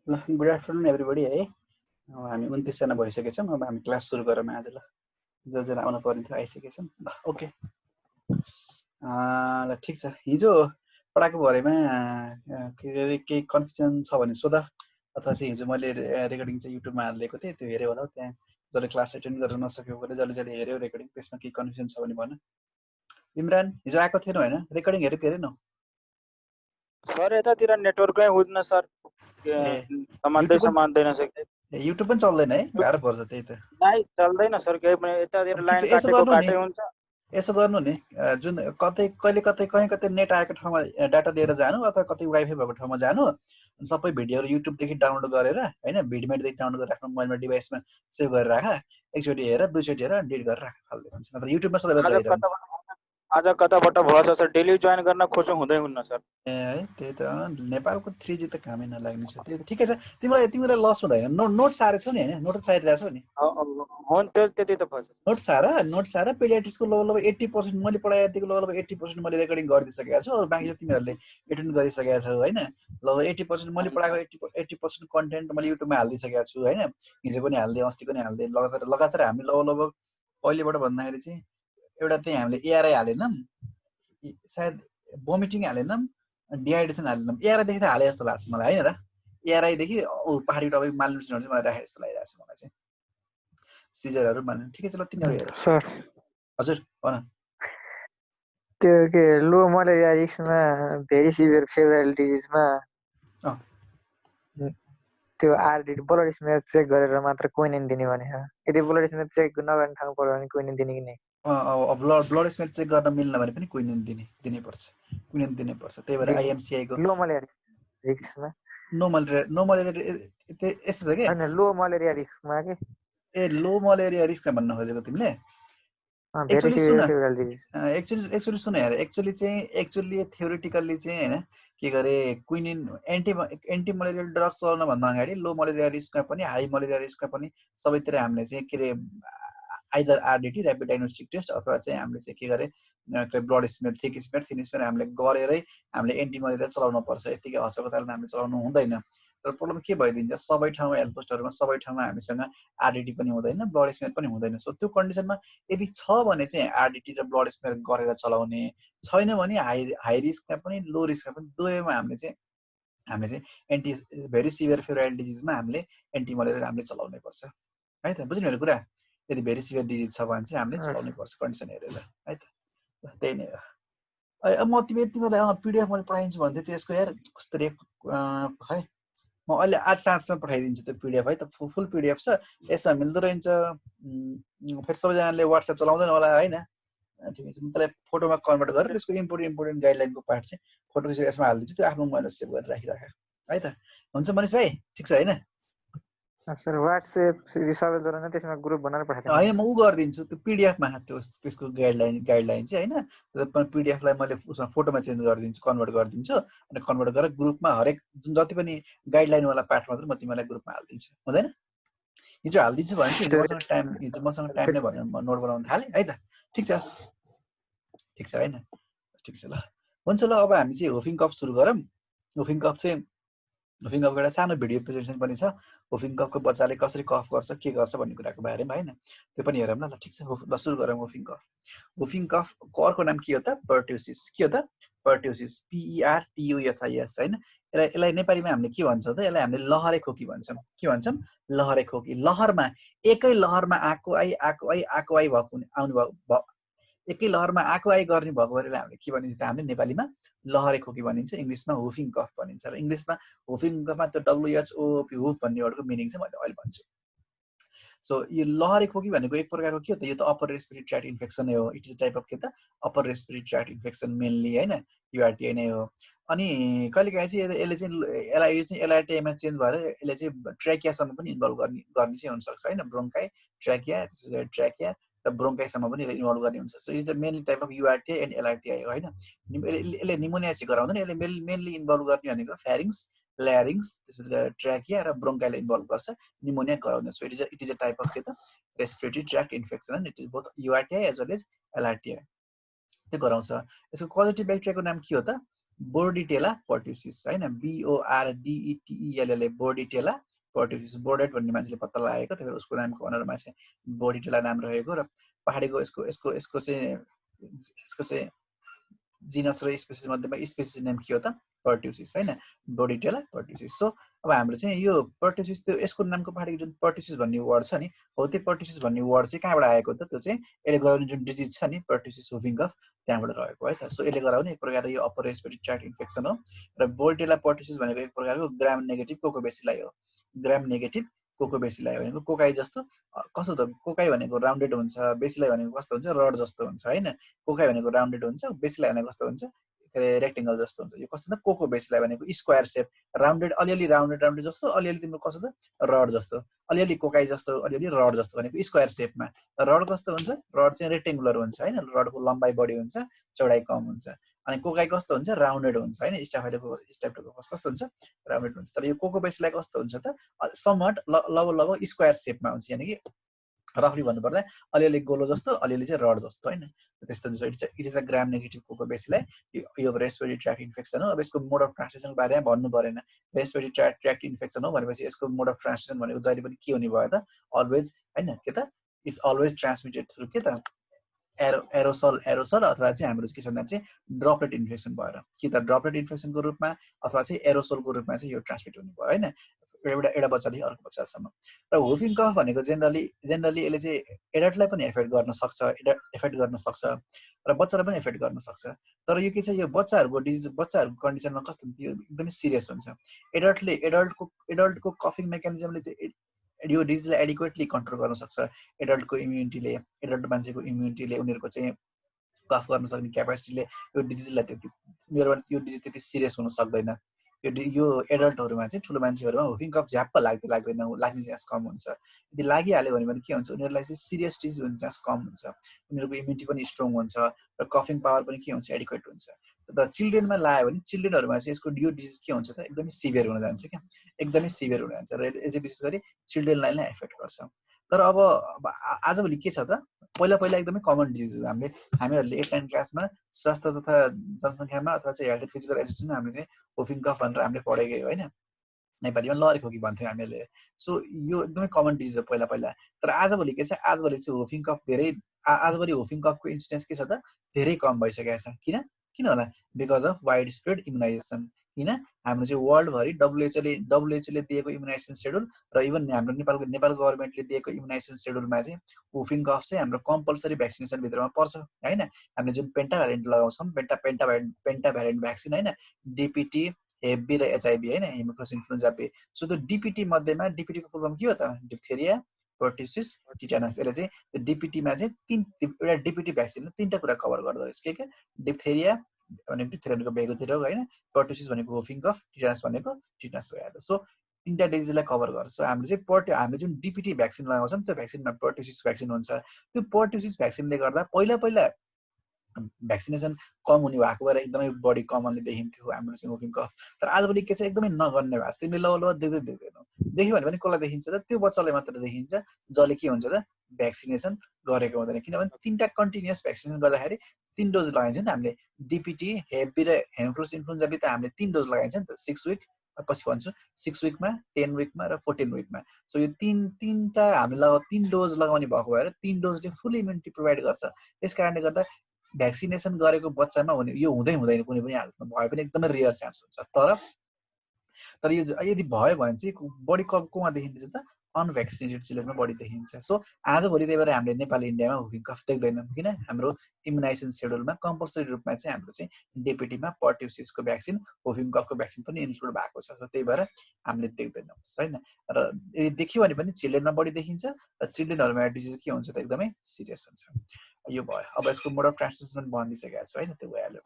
ल good afternoon everybody है। अब हामी 29 जना भइसकेछौँ। अब हामी क्लास सुरु गरौँ आज। ल जसजना आउनु पर्ने थियो आइसकेछौँ। ल ओके। ल ठिक छ। हिजो पढाएको बारेमा के अरे केही कन्फ्युजन छ भने सोध, अथवा चाहिँ हिजो मैले रेकर्डिङ चाहिँ युट्युबमा हालिदिएको थिएँ, त्यो हेऱ्यो होला त्यहाँ। जसले क्लास एटेन्ड गर्न नसकेको भने जसले हेऱ्यो रेकर्डिङ, त्यसमा केही कन्फ्युजन छ भने भन। इमरान हिजो आएको थिएन होइन? रेकर्डिङ हेऱ्यो कि हेरेन? सर यतातिर नेटवर्कै हुँदैन सर, समात्दैन सर। युट्युब पनि चल्दैन है? गाह्रो पर्छ त्यही त। नाइ चल्दैन सर, केही पनि यतातिर लाइन यसो काटेको गर्नु नि, काटै हुन्छ। यसो गर्नु नि, जुन कतै कहिले कतै नेट आएको ठाउँमा डाटा लिएर जानु, अथवा कतै वाइफाई भएको ठाउँमा जानु, सबै भिडियोहरू युट्युबदेखि डाउनलोड गरेर होइन, भिडमेटदेखि डाउनलोड गरेर आफ्नो मोबाइलमा डिभाइसमा सेभ गरेर राख। एकचोटि हेर, दुईचोटि हेर, डिलिट गरेर राख फाल्दै हुन्छ। नत्र युट्युबमा सधैँ रहिरहन्छ। आज कताबाट भएछ सर, डेली जोइन गर्न खोज्छु हुँदै हुन्न सर। ए है त्यही त, नेपालको 3G त कामै नलाग्ने छ। त्यही त ठिकै छ। तिमीलाई लस हुँदैन। नोट सारेको छौ नि होइन? नोट सारिरहेको छौ नि? हो नि, त्यति त भएछ। नोट सार पेडियाट्रिक्सको लगभग 80% मैले पढाए यतिको लगभग 80% मैले रेकर्डिङ गरिदिइसकेको छु। अरू बाँकी चाहिँ तिमीहरूले एटेन्ड गरिसकेका छौ होइन? लगभग 80% मैले पढाएको 80% कन्टेन्ट मैले युट्युबमा हालिदिइसकेको छु होइन? हिजो पनि हालिदिएँ, अस्ति पनि हालिदिएँ। लगातार हामी लगभग कहिलेबाट भन्दाखेरि चाहिँ एउटा चाहिँ हामीले एआरआई हालेनौँ, सायद भोमिटिङ हालेनौँ, डिहाइड्रेसन हालेनौँ। एआरआईदेखि त हाले जस्तो लाग्छ मलाई होइन र? एआरआईदेखि पहाडी टपिक मालन्युट्रिसनहरू चाहिँ मलाई राखे जस्तो लागिरहेको छ मलाई चाहिँ। सिजरहरू मान्नु ठिकै छ। ल तिनीहरू हेर सर। हजुर भन। त्यो के लो मलेरिया रिस्कमा भेरी सिभियर फेब्राइल डिजिजमा त्यो आरडी ब्लड स्मेयर चेक गरेर मात्र क्विनिन दिने भने यदि ब्लड स्मेयर चेक नगर्ने ठाउँ पर्यो भने क्विनिन दिने कि नै? ब्लड स्मेयर चेक गर्न मिल्न भने पनि क्विनिन दिनुपर्छ। क्विनिन दिनुपर्छ। त्यही भएर आइएमसिआई को लो मलेरिया रिस्कमा नो मलेरिया यस्तो छ कि हैन, लो मलेरिया रिस्कमा के ए लो मलेरिया रिस्कमा भन्न खोजेको तिमीले? एक्चुअली सुन यार, एक्चुअली थ्योरिटिकल्ली चाहिँ हैन के गरे क्विनिन एन्टी मलेरियल ड्रग चलाउन भन्दा अगाडि लो मलेरिया रिस्कमा पनि हाई मलेरिया रिस्कमा पनि सबैतिर हामीले चाहिँ के रे either RDT rapid diagnostic test अथवा चाहिँ हामीले चाहिँ के गरे ब्लड स्मेयर थिन स्मेयर हामीले गरेरै हामीले एन्टी मलेरियल चलाउनु पर्छ। यतिकै अस्पतालमा हामीले चलाउनु हुँदैन। तर प्रब्लम के भइदिन्छ, सबै ठाउँमा हेल्थ पोस्टहरूमा सबै ठाउँमा हामीसँग आरडिटी पनि हुँदैन, ब्लड स्मेयर पनि हुँदैन। सो त्यो कन्डिसनमा यदि छ भने चाहिँ आरडिटी र ब्लड स्मेयर गरेर चलाउने, छैन भने हाई रिस्कमा पनि लो रिस्कमा पनि दुवैमा हामीले चाहिँ एन्टी भेरी सिभियर फेब्राइल डिजिजमा हामीले एन्टी मलेरियल हामीले चलाउनै पर्छ है त। बुझ्नु मेरो कुरा? यदि भेरी सिभियर डिजिज छ भने चाहिँ हामीले चलाउनै पर्छ कन्डिसन हेरेर है त। त्यही नै हो। म तिमीलाई पिडिएफ मैले पठाइदिन्छु भन्थ्यो, त्यसको यार कस्तो रे है, म अहिले आज साँझसम्म पठाइदिन्छु त्यो पिडिएफ है त। फुल पिडिएफ छ, यसमा मिल्दो रहन्छ। फेरि सबैजनाले वाट्सएप चलाउँदैन होला होइन? ठिकै छ। म त्यसलाई फोटोमा कन्भर्ट गरेर त्यसको इम्पोर्टेन्ट गाइडलाइनको पार्ट चाहिँ फोटो खिचेर यसमा हालिदिन्छु। त्यो आफ्नो मोबाइलमा सेभ गरेर राखिराख है त। हुन्छ मनिष भाइ, ठिक छ होइन? सर वाट्सएप सबैजना त्यसमा ग्रुप बनाएर पठाइदिनु होइन, म गरिदिन्छु त्यो पिडिएफमा त्यसको गाइडलाइन चाहिँ होइन। पिडिएफलाई मैले उसमा फोटोमा चेन्ज गरिदिन्छु, कन्भर्ट गरिदिन्छु, अनि कन्भर्ट गरेर ग्रुपमा हरेक जुन जति पनि गाइडलाइनवाला पार्ट मात्र म तिमीलाई ग्रुपमा हालिदिन्छु, हुँदैन? हिजो हालिदिन्छु भने चाहिँ हिजो मसँग टाइम नै भनेर म नोट बनाउनु थालेँ है त। ठिक छ होइन? ठिक छ। ल हुन्छ। ल अब हामी चाहिँ होफिङ कफ सुरु गरौँ। होफिङ कफ कफको एउटा सानो भिडियो प्रेजेन्टेसन पनि छ। होफिङ कफको बच्चाले कसरी कफ गर्छ, के गर्छ भन्ने कुराको बारेमा होइन, त्यो पनि हेरौँ न। ल ठिक छ। ल सुरु गरौँ होफिङ कफ। होफिङ कफको अर्को नाम के हो त? पर्ट्युसिस। के हो त? पर्ट्युसिस, PERTUSIS होइन? यसलाई नेपालीमा हामीले के भन्छौँ त? यसलाई हामीले लहरे खोकी भन्छौँ। के भन्छौँ? लहरे खोकी। लहरमा एकै लहरमा आएको आई भएको एकै लहरमा आएको आई गर्ने भएको भएर हामीले के भनिन्छ त? हामीले नेपालीमा लहरे खोकी भनिन्छ, इङ्ग्लिसमा हुफिङ कफ भनिन्छ। र इङ्ग्लिसमा हुफिङ कफमा त्यो WHOP हुफ भन्ने वर्डको मिनिङ चाहिँ मैले अहिले भन्छु। सो यो लहरे खोकी भनेको एक प्रकारको के हो त? यो त अप्पर रेस्पिरेटरी ट्र्याक्ट इन्फेक्सन नै हो। इट इज टाइप अफ के त? Upper respiratory tract infection mainly होइन, URTI नै हो। अनि कहिलेकाहीँ चाहिँ यसले चाहिँ LRTIमा चेन्ज भएर यसले चाहिँ ट्र्याकियासम्म पनि इन्भल्भ गर्ने चाहिँ हुनसक्छ होइन। ब्रोङ्काई, ट्र्याकिया, त्यसपछि गरी ट्र्याकिया र ब्रोङ्काइसम्म पनि यसले इन्भल्भ गर्ने हुन्छ। So is a mainly type of URTI and LRTI हो होइन। यसले निमोनिया चाहिँ गराउँदैन। यसले मेनली इन्भल्भ गर्ने भनेको फ्यारिङ्स, ल्यारिङ्स, त्यसपछि गएर ट्र्याकिया र ब्रोङ्काइले इन्भल्भ गर्छ, निमोनिया गराउँदैन। So it is a type of के त? Respiratory tract infection and it is both URTI as well as LRTI। त्यो गराउँछ। यसको कजेटिभ ब्याक्टेरियाको नाम के हो त? बोर्डिटेला पर्ट्युसिस हैन, BORDETELLA बोर्डिटेला पर्ट्युसिस। बोर्डेट भन्ने मान्छेले पत्ता लगाएको, त्यही भएर उसको नामको अनुहारमा चाहिँ बोर्डिटेला नाम रहेको। र पहाडीको यसको चाहिँ जिनस र स्पेसिस मध्येमा स्पेसिस नेम के हो त? पर्ट्युसिस हैन, बोर्डिटेला पर्ट्युसिस। सो अब हाम्रो चाहिँ यो पर्ट्युसिस, त्यो यसको नामको पहाडीको जुन पर्ट्युसिस भन्ने वर्ड छ नि, हो त्यो पर्ट्युसिस भन्ने वर्ड चाहिँ कहाँबाट आएको त? त्यो चाहिँ यसले गराउने जुन डिजिज छ नि, पर्ट्युसिस हुफिङ कफ, त्यहाँबाट रहेको है त। सो यसले गराउने एक प्रकारको यो अप्पर रेस्पिरेटरी ट्र्याक्ट इन्फेक्सन हो। र बोर्डिटेला पर्ट्युसिस भनेको एक प्रकारको ग्राम नेगेटिभ कोकोबेसिलाई हो। ग्राम नेगेटिभ कोकोबेसिलाई भनेको कोकाई जस्तो कस्तो त? कोकाई भनेको राउन्डेड हुन्छ, बेसिलाई भनेको कस्तो हुन्छ? रड जस्तो हुन्छ हैन। कोकाई भनेको राउन्डेड हुन्छ, बेसिलाई भनेको कस्तो हुन्छ? रेक्टेङ्गल जस्तो हुन्छ। यो कस्तो त? कोको बेसिलाई भनेको स्क्वायर सेप, राउन्डेड, अलिअलि राउन्डेड जस्तो, अलिअलि तिम्रो कस्तो त? रड जस्तो, अलिअलि कोकाई जस्तो, अलिअलि रड जस्तो भनेको स्क्वायर सेपमा। रड कस्तो हुन्छ? रड चाहिँ रेक्टेङ्गुलर हुन्छ हैन, रडको लम्बाइ बढी हुन्छ, चौडाइ कम हुन्छ। अनि कोकाई कस्तो हुन्छ? राउन्डेड हुन्छ हैन, स्ट्याफिलोकोकस कस्तो हुन्छ? राउन्डेड हुन्छ। तर यो कोको बेसिलाई कस्तो हुन्छ त? समवट लगभग स्क्वायर सेपमा हुन्छ, यानि कि रफली भन्नुपर्दा अलिअलि गोलो जस्तो, अलिअलि चाहिँ रड जस्तो हैन, त्यस्तो हुन्छ। It is a gram negative coccobacilli. यो रेस्पिरेटरी ट्र्याक्ट इन्फेक्सन हो। अब यसको मोड अफ ट्रान्समिसनको बारेमा भन्नु परेन। रेस्पिरेटरी ट्र्याक्ट इन्फेक्सन हो भनेपछि यसको मोड अफ ट्रान्समिसन भनेको जहिले पनि के हुने भयो त? अलवेज हैन, के त? इट्स अलवेज ट्रान्समिटेड थ्रु के त? एरोसल अथवा चाहिँ हाम्रो के छ भन्दा चाहिँ ड्रपलेट इन्फेक्सन भएर, कि त ड्रपलेट इन्फेक्सनको रूपमा अथवा चाहिँ एरोसोलको रूपमा चाहिँ यो ट्रान्समिट हुने भयो हैन, एउटा बच्चादेखि अर्को बच्चासम्म। र हुफिङ कफ भनेको जेनरली यसले चाहिँ एडल्टलाई पनि एफेक्ट गर्न सक्छ र बच्चालाई पनि एफेक्ट गर्न सक्छ। तर यो के छ, यो बच्चाहरूको डिजिज, बच्चाहरूको कन्डिसनमा कस्तो हुन्छ? यो एकदमै सिरियस हुन्छ। एडल्टको कफिङ मेकानिजमले यो डिजिजलाई एडिक्वेटली कन्ट्रोल गर्न सक्छ। एडल्टको इम्युनिटीले, एडल्ट मान्छेको इम्युनिटीले, उनीहरूको चाहिँ कफ गर्न सक्ने क्यापेसिटीले यो डिजिजलाई उनीहरूमा यो डिजिज त्यति सिरियस हुन सक्दैन। यो एडल्टहरूमा चाहिँ, ठुलो मान्छेहरूमा हुफिङ कफ झ्याप्प लाग्ने चान्स कम हुन्छ। यदि लागिहाल्यो भने के हुन्छ? उनीहरूलाई चाहिँ सिरियस डिजिज हुने चान्स कम हुन्छ, उनीहरूको इम्युनिटी पनि स्ट्रङ हुन्छ र कफिङ पावर पनि के हुन्छ? एडिक्वेट हुन्छ। तर चिल्ड्रेनमा लाग्यो भने चिल्ड्रेनहरूमा चाहिँ यसको यो डिजिज के हुन्छ त? एकदमै सिभियर हुन जान्छ क्या, एकदमै सिभियर हुन जान्छ। र यसले विशेष गरी चिल्ड्रेनलाई नै एफेक्ट गर्छ। तर अब आजभोलि के छ त? पहिला एकदमै कमन डिजिज हो। हामीहरूले 8 9 क्लासमा स्वास्थ्य तथा जनसङ्ख्यामा अथवा चाहिँ हेल्थ फिजिकल एजुकेसनमा हामीले चाहिँ हुफिङ कफ भनेर हामीले पढेकै हो हैन, नेपालीमा लहरे खोकी भन्थ्यौँ हामीले। सो यो एकदमै कमन डिजिज हो पहिला। तर आजभोलि के छ? आजभोलि चाहिँ हुफिङ कफ आजभोलि हुफिङ कफको इन्सिडेन्स के छ त? धेरै कम भइसकेको छ। किन होला? Because of wide spread immunisation. किन? हाम्रो चाहिँ वर्ल्डभरि डब्लुएचओले दिएको इम्युनाइजेसन सेड्युल र इभन हाम्रो नेपाल गभर्मेन्टले दिएको इम्युनाइजेसन सेड्युलमा चाहिँ हुफिङ कफ चाहिँ हाम्रो कम्पलसरी भ्याक्सिनेसन भित्रमा पर्छ हैन। हामीले जुन पेन्टाभ्यारेन्ट लगाउँछौँ, पेन्टाभ्यारेन्ट भ्याक्सिन हैन, डिपिटी, हेप बी र एचआइभी हैन, हेमोफिलस इन्फ्लुएन्जा बी। सो त्यो डिपिटी मध्येमा, डिपिटीको फुल फर्म के हो त? Diphtheria, pertussis, tetanus. यसले चाहिँ त्यो डिपिटीमा चाहिँ एउटा डिपिटी भ्याक्सिनले 3टा कुरा कभर गर्दो रहेछ। के डिप्थेरिया भनेको डिप्थेरियाको बेगोतिर हैन, पर्ट्युसिस भनेको हुफिङ कफ, टिटानस भनेको टिटानस भइहाल्यो। सो 3टा डिजिजलाई कभर गर्छ। सो हामीले चाहिँ हामीले जुन डिपिटी भ्याक्सिन लगाउँछौँ त्यो भ्याक्सिनमा पर्ट्युसिस भ्याक्सिन हुन्छ। त्यो पर्ट्युसिस भ्याक्सिनले गर्दा पहिला भ्याक्सिनेसन कम हुने भएको भएर एकदमै बढी कमनली देखिन्थ्यो हाम्रो चाहिँ हुफिङ कफ। तर आजभोलि के चाहिँ एकदमै नगर्ने भएको छ। तिमीले लौ देख्दैनौ, देख्यो भने पनि कसलाई देखिन्छ त? त्यो बच्चालाई मात्र देखिन्छ जसले के हुन्छ त? भ्याक्सिनेसन गरेको हुँदैन। किनभने 3टा कन्टिन्युअस भ्याक्सिनेसन गर्दाखेरि 3 डोज लगाइन्छ नि त हामीले। डिपिटी, हेप बी र हेमोफिलस इन्फ्लुएन्जा बी त हामीले 3 डोज लगाइन्छ नि त, 6 विक, पछि भन्छु 6 विकमा, 10 विकमा र 14 विकमा। सो यो 3टा हामीले 3 डोज लगाउने भएको भएर 3 डोजले फुल इम्युनिटी प्रोभाइड गर्छ। त्यस कारणले गर्दा भ्याक्सिनेसन गरेको बच्चामा यो हुँदैन कुनै पनि हालतमा, भए पनि एकदमै रेयर चान्स हुन्छ। तर यो यदि भयो भने चाहिँ बढी कोमा देखिन्छ त? अनभ्याक्सिनेटेड चिल्ड्रेनमा बढी देखिन्छ। सो आजभोलि त्यही भएर हामीले नेपाल इन्डियामा हुफिङ कफ देख्दैनौँ। किन? हाम्रो इम्युनाइजेसन सेड्युलमा कम्पलसरी रूपमा चाहिँ हाम्रो चाहिँ डिपिटीमा पर्ट्युसिसको भ्याक्सिन, हुफिङ कफको भ्याक्सिन पनि इन्क्लुड भएको छ। त्यही भएर हामीले देख्दैनौँ हैन। र यदि देखियो भने पनि चिल्ड्रेनमा बढी देखिन्छ र चिल्ड्रेनहरूमा डिजिज के हुन्छ त? एकदमै सिरियस हुन्छ। यो भयो। अब यसको मोड अफ ट्रान्समिसन भनिदिइसकेको छु हैन, त्यो भइहाल्यो।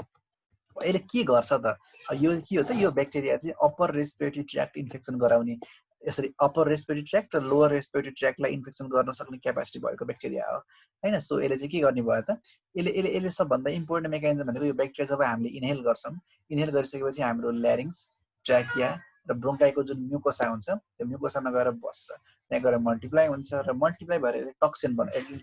यसले के गर्छ त? यो के हो त? यो ब्याक्टेरिया चाहिँ अप्पर रेस्पिरेटरी ट्र्याक्ट इन्फेक्सन गराउने, यसरी अप्पर रेस्पिरेटरी ट्र्याक्ट र लोवर रेस्पिरेटरी ट्र्याक्टलाई इन्फेक्सन गर्न सक्ने क्यापेसिटी भएको ब्याक्टेरिया हो हैन। सो यसले चाहिँ के गर्ने भयो त? यसले सबभन्दा इम्पोर्टेन्ट मेकानिजम भनेको यो ब्याक्टेरिया जब हामीले इनहेल गर्छौँ, इनहेल गरिसकेपछि हाम्रो ल्यारिङ्स, ट्र्याकिया र ब्रोङ्काइको जुन म्युकोसा हुन्छ त्यो म्युकोसामा गएर बस्छ, त्यहाँ गएर मल्टिप्लाई हुन्छ र मल्टिप्लाई भएर टक्सिन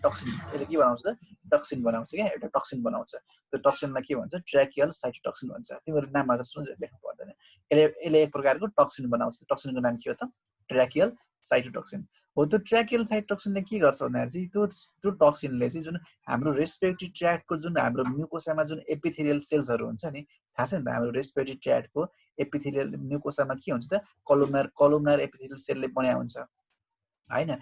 टक्सिन यसले के बनाउँछ त टक्सिन बनाउँछ क्या, एउटा टक्सिन बनाउँछ। त्यो टक्सिनलाई के भन्छ ट्र्याकियल साइटोटक्सिन भन्छ। तिमीहरू नाम मात्र सुन्नु लेख्नु पर्दैन। यसले एक प्रकारको टक्सिन बनाउँछ। टक्सिनको नाम के हो त ट्र्याकियल साइटोटक्सिन हो। त्यो ट्र्याकियल साइटोटक्सिनले के गर्छ भन्दाखेरि चाहिँ त्यो टक्सिनले चाहिँ जुन हाम्रो रेस्पिरेटरी ट्र्याक्टको जुन हाम्रो म्युकोसामा जुन एपिथेलियल सेल्सहरू हुन्छ नि, थाहा छ नि त हाम्रो रेस्पिरेटरी ट्र्याक्टको एपिथेलियल म्युकोसामा के हुन्छ त कलुमनार एपिथेलियल सेलले बनाएको हुन्छ हैन,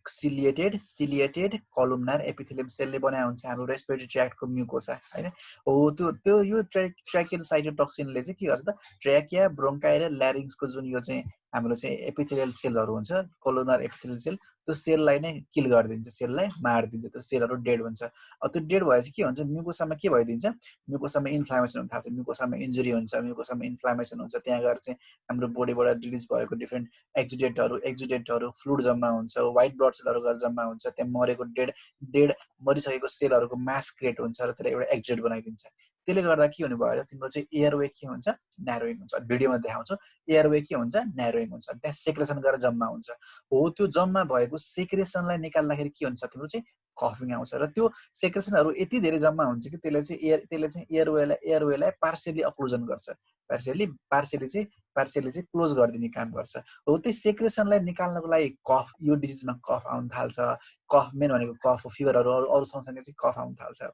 सिलिएटेड कलुमनार एपिथेलियम सेलले बनाएको हुन्छ हाम्रो रेस्पिरेटरी ट्र्याक्टको म्युकोसा हैन। हो त्यो यो ट्र्याकियल साइटोटक्सिनले चाहिँ के गर्छ त ट्र्याकिया ब्रोङ्काई र ल्यारिङ्सको जुन यो चाहिँ हाम्रो चाहिँ एपिथेलियल सेलहरू हुन्छ कलुमनार एपिथेलियल सेल, त्यो सेललाई नै किल गरिदिन्छ, सेललाई मारिदिन्छ, त्यो सेलहरू डेड हुन्छ। अब त्यो डेड भएपछि के हुन्छ म्युकोसामा के भइदिन्छ, म्युकोसामा इन्फ्लामेसन हुन थाल्छ, म्युकोसामा इन्जुरी हुन्छ, म्युकोसामा इन्फ्लामेसन हुन्छ, त्यहाँ गएर चाहिँ हाम्रो बोडीबाट रिलिज भएको डिफ्रेन्ट एक्जुडेन्टहरू फ्लुइड जम्मा हुन्छ, व्हाइट ब्लड सेलहरू गएर जम्मा हुन्छ, त्यहाँ मरेको डेड मरिसकेको सेलहरूको मास क्रिएट हुन्छ र त्यसले एउटा एक्जुडेट बनाइदिन्छ। त्यसले गर्दा के हुने भयो तिम्रो चाहिँ एयरवे के हुन्छ न्यारोइङ हुन्छ। भिडियोमा देखाउँछु एयरवे के हुन्छ न्यारोइङ हुन्छ, त्यहाँ सेक्रेसन गरेर जम्मा हुन्छ। हो त्यो जम्मा भएको सेक्रेसनलाई निकाल्दाखेरि के हुन्छ तिम्रो चाहिँ कफिङ आउँछ र त्यो सेक्रेसनहरू यति धेरै जम्मा हुन्छ कि त्यसले चाहिँ एयरवेलाई पार्सियली अक्लुजन गर्छ, पार्सियली चाहिँ क्लोज गरिदिने काम गर्छ। हो त्यो सेक्रेसनलाई निकाल्नको लागि कफ, यो डिजिजमा कफ आउन थाल्छ। कफ मेन भनेको कफ हो, फिभरहरू अरू सँगसँगै चाहिँ कफ आउन थाल्छ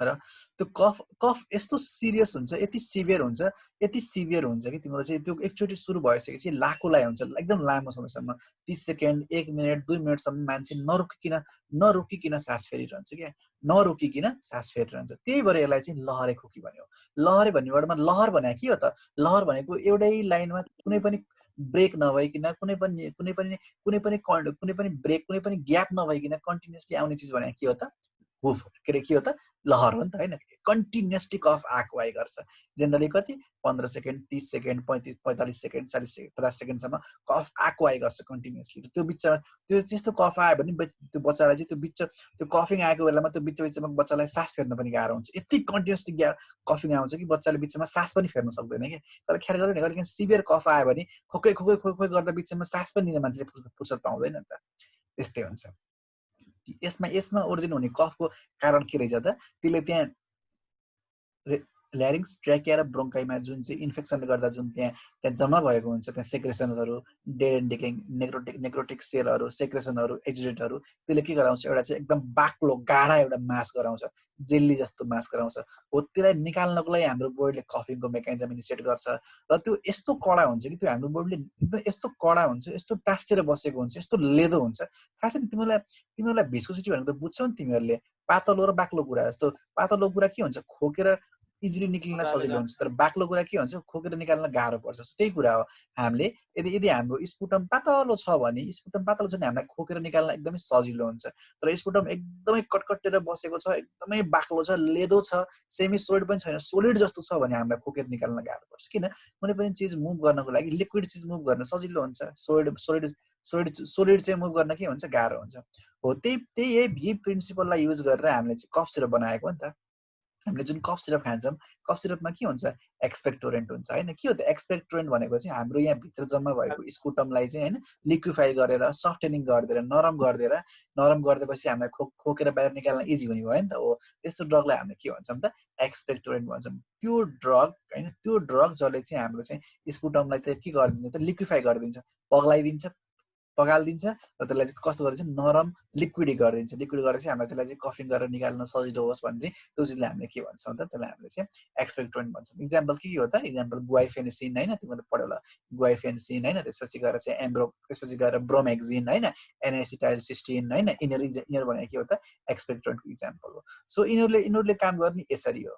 र त्यो कफ यस्तो सिरियस हुन्छ, यति सिभियर हुन्छ कि तिम्रो चाहिँ त्यो एकचोटि सुरु भइसकेपछि लाखौँलाई हुन्छ, एकदम लामो समयसम्म 30 सेकेन्ड 1 मिनट 2 मिनटसम्म मान्छे नरोकिकन सास फेरिरहन्छ क्या, नरोकिकन सास फेरिरहन्छ। त्यही भएर यसलाई चाहिँ लहरे खोकी भन्यो। लहरे भन्ने वर्डमा लहर भने के हो त, लहर भनेको एउटै लाइनमा कुनै पनि ब्रेक नभइकन कुनै पनि ब्रेक कुनै पनि ग्याप नभइकन कन्टिन्युअसली आउने चिज भने के हो त हुफ के अरे के हो त लहर हो नि त हैन। कन्टिन्युअसली कफ आएको आइ गर्छ। जेनरली कति 15 सेकेन्ड 30 सेकेन्ड 45 सेकेन्ड 40 सेकेन्ड 50 सेकेन्डसम्म कफ आएको आइ गर्छ कन्टिन्युअसली। त्यो बिचमा त्यो त्यस्तो कफ आयो भने त्यो बच्चालाई चाहिँ त्यो कफिङ आएको बेलामा त्यो बिचमा बच्चालाई सास फेर्न पनि गाह्रो हुन्छ। यति कन्टिन्युअसली कफिङ आउँछ कि बच्चाले बिचमा सास पनि फेर्न सक्दैन क्या। तर ख्याल गर्नु नि कहिले सिभियर कफ आयो भने खोकै गर्दा बिचमा सास पनि लिन मान्छेले फुर्सद पाउँदैन नि त, त्यस्तै हुन्छ। यसमा ओरिजिन हुने कफको कारण के रहेछ त, त्यसले त्यहाँ ल्यारिङ्स ट्र्याकिया र ब्रोङ्काइमा जुन चाहिँ इन्फेक्सनले गर्दा जुन त्यहाँ जम्मा भएको हुन्छ, त्यहाँ सेक्रेसनहरू डेड एन्ड डिकेङ नेक्रोटिक सेलहरू सेक्रेसनहरू एक्जुडेटहरू, त्यसले के गराउँछ एउटा चाहिँ एकदम बाक्लो गाढा एउटा मास गराउँछ, जेल्ली जस्तो मास गराउँछ। हो त्यसलाई निकाल्नको लागि हाम्रो बोडीले कफिङको मेकानिजम इनिसिएट गर्छ र त्यो यस्तो कडा हुन्छ कि त्यो हाम्रो बोडीले एकदम यस्तो कडा हुन्छ, यस्तो टाँसेर बसेको हुन्छ, यस्तो लेदो हुन्छ। खास गरी तिमीहरूलाई भिस्कोसिटी भनेको त बुझ्छौ नि तिमीहरूले, पातलो र बाक्लो कुरा जस्तो। पातलो कुरा के हुन्छ खोकेर इजिली निक्लिन सजिलो हुन्छ, तर बाक्लो कुरा के हुन्छ खोकेर निकाल्न गाह्रो पर्छ। त्यही कुरा हो। हामीले यदि हाम्रो स्पुटम पातलो छ भने हामीलाई खोकेर निकाल्न एकदमै सजिलो हुन्छ। तर स्पुटम एकदमै कटकटेर बसेको छ, एकदमै बाक्लो छ, लेदो छ, सेमी सोलिड पनि छैन, सोलिड जस्तो छ भने हामीलाई खोकेर निकाल्न गाह्रो पर्छ। किन कुनै पनि चिज मुभ गर्नको लागि लिक्विड चिज मुभ गर्न सजिलो हुन्छ, सोलिड चाहिँ मुभ गर्न के हुन्छ गाह्रो हुन्छ। हो यही प्रिन्सिपललाई युज गरेर हामीले चाहिँ कफ सिरप बनाएको हो नि त। हामीले जुन कफ सिरप खान्छौँ, कफ सिरपमा के हुन्छ एक्सपेक्टोरेन्ट हुन्छ हैन। के हो त एक्सपेक्टोरेन्ट भनेको चाहिँ हाम्रो यहाँ भित्र जम्मा भएको स्पुटमलाई चाहिँ हैन लिक्विफाई गरेर सफ्टेनिङ गरिदिएर नरम गरिदिएपछि हामीलाई खोकेर बाहिर निकाल्न इजी हुने भयो नि त। हो त्यस्तो ड्रगलाई हामीले के भन्छौँ त एक्सपेक्टोरेन्ट भन्छौँ। त्यो ड्रग हैन, त्यो ड्रग जसले चाहिँ हाम्रो चाहिँ स्पुटमलाई त के गरिदिन्छ त लिक्विफाई गरिदिन्छ, पगालिदिन्छ र त्यसलाई चाहिँ कस्तो गरिदिन्छ नरम लिक्विडी गरिदिन्छ। लिक्विड गरेपछि हामीलाई त्यसलाई चाहिँ कफिङ गरेर निकाल्न सजिलो होस् भन्ने त्यो चिजले हामीले के भन्छौँ त त्यसलाई हामीले चाहिँ एक्सपेक्टोरेन्ट भन्छौँ। इक्जाम्पल के हो त, इक्जाम्पल गुआइफेनेसिन हैन, तिमीले पढ्यो होला गुआइफेनेसिन हैन, त्यसपछि गएर चाहिँ त्यसपछि गएर ब्रोमेक्जिन हैन, एनएसिटाइलसिस्टिन हैन, यिनीहरू भनेको के हो त एक्सपेक्टोरेन्टको इक्जाम्पल हो। सो यिनीहरूले काम गर्ने यसरी हो।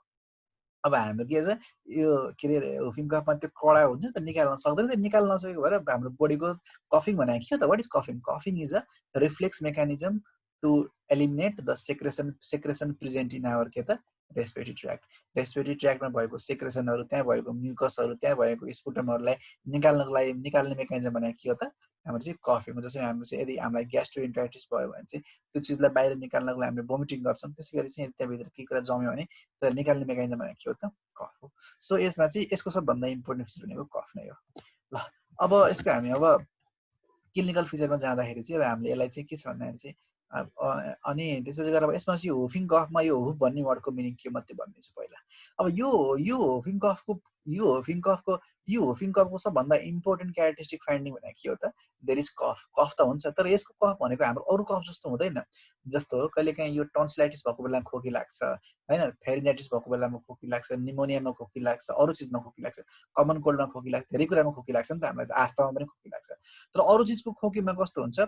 अब हाम्रो के छ यो के अरे हुफिङ कफमा त्यो कडा हुन्छ त निकाल्न सक्दैन, त्यो निकाल्न नसकेको भएर हाम्रो बोडीको कफिङ भनेको के हो त, वाट इज कफिङ? कफिङ is a reflex mechanism to eliminate the secretion present in our के त रेस्पिरेटरी ट्र्याक्ट। रेस्पिरेटरी ट्र्याक्टमा भएको सेक्रेसनहरू, त्यहाँ भएको म्युकसहरू, त्यहाँ भएको स्पुटमहरूलाई निकाल्ने मेकानिजम भनेको के हो त हाम्रो चाहिँ कफिङ हो। जसरी हाम्रो चाहिँ यदि हामीलाई ग्यास्ट्रोइन्टेराइटिस भयो भने चाहिँ त्यो चिजलाई बाहिर निकाल्नको लागि हामीले भोमिटिङ गर्छौँ, त्यसै गरी चाहिँ त्यहाँभित्र केही कुरा जम्यो भने त्यसलाई निकाल्ने मेकानिजम भनेको के हो त कफ हो। सो यसमा चाहिँ यसको सबभन्दा इम्पोर्टेन्ट चिज भनेको कफ नै हो। ल अब यसको हामी अब क्लिनिकल फिचरमा जाँदाखेरि चाहिँ अब हामीले यसलाई चाहिँ के छ भन्दाखेरि चाहिँ अनि त्यसपछि गएर अब यसमा चाहिँ हुफिङ कफमा यो हुफ भन्ने वर्डको मिनिङ के म त्यो भनिदिन्छु पहिला। अब यो हुफिङ कफको सबभन्दा इम्पोर्टेन्ट क्यारेक्टरिस्टिक फाइन्डिङ भनेको के हो त? देयर इज कफ। कफ त हुन्छ, तर यसको कफ भनेको हाम्रो अरू कफ जस्तो हुँदैन। जस्तो कहिलेकाहीँ यो टन्सिलाइटिस भएको बेलामा खोकी लाग्छ होइन, फेरिन्जाइटिस भएको बेलामा खोकी लाग्छ, निमोनियामा खोकी लाग्छ, अरू चिजमा खोकी लाग्छ, कमन कोल्डमा खोकी लाग्छ, धेरै कुरामा खोकी लाग्छ नि त, हामीलाई त आस्थामा पनि खोकी लाग्छ। तर अरू चिजको खोकीमा कस्तो हुन्छ,